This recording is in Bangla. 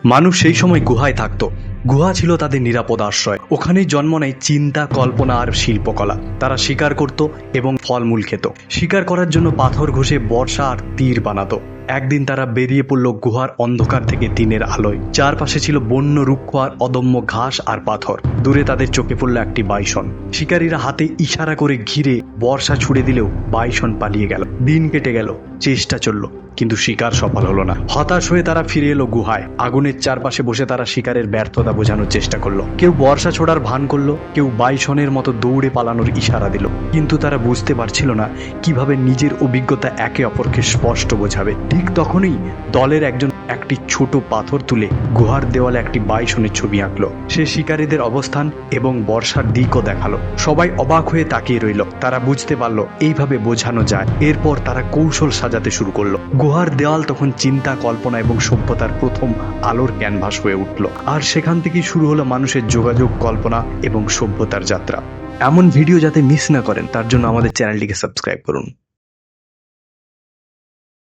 মানুষ সেই সময় গুহায় থাকতো। গুহা ছিল তাদের নিরাপদ আশ্রয়। ওখানেই জন্ম নেয় চিন্তা, কল্পনা আর শিল্পকলা। তারা শিকার করত এবং ফলমূল খেত। শিকার করার জন্য পাথর ঘষে বর্ষা আর তীর বানাতো। একদিন তারা বেরিয়ে পড়ল গুহার অন্ধকার থেকে দিনের আলোয়। চারপাশে ছিল বন্য রুক্ষ আর অদম্য ঘাস আর পাথর। দূরে তাদের চোখে পড়ল একটি বাইসন। শিকারীরা হাতে ইশারা করে ঘিরে বর্ষা ছুড়ে দিলেও বাইসন পালিয়ে গেল। দিন কেটে গেল, চেষ্টা চলল, কিন্তু শিকার সফল হলো না। হতাশ হয়ে তারা ফিরে এলো গুহায়। আগুনের চারপাশে বসে তারা শিকারের ব্যর্থতা বোঝানোর চেষ্টা করলো। কেউ বর্ষা ছোড়ার ভান করলো, কেউ বাইসনের মতো দৌড়ে পালানোর ইশারা দিল। কিন্তু তারা বুঝতে পারছিল না কিভাবে নিজের অভিজ্ঞতা একে অপরকে স্পষ্ট বোঝাবে। ঠিক তখনই দলের একজন একটি ছোট পাথর তুলে গুহার দেওয়ালে একটি বাইসনের ছবি আঁকলো। সে শিকারীদের অবস্থান এবং বর্ষার দিকও দেখালো। সবাই অবাক হয়ে তাকিয়ে রইল। তারা বুঝতে পারলো এইভাবে বোঝানো যায়। এরপর তারা কৌশল সাজাতে শুরু করলো। গুহার দেওয়াল তখন চিন্তা, কল্পনা এবং সভ্যতার প্রথম আলোর ক্যানভাস হয়ে উঠল। আর সেখান থেকেই শুরু হলো মানুষের যোগাযোগ, কল্পনা এবং সভ্যতার যাত্রা। এমন ভিডিও যাতে মিস না করেন তার জন্য আমাদের চ্যানেলটিকে সাবস্ক্রাইব করুন।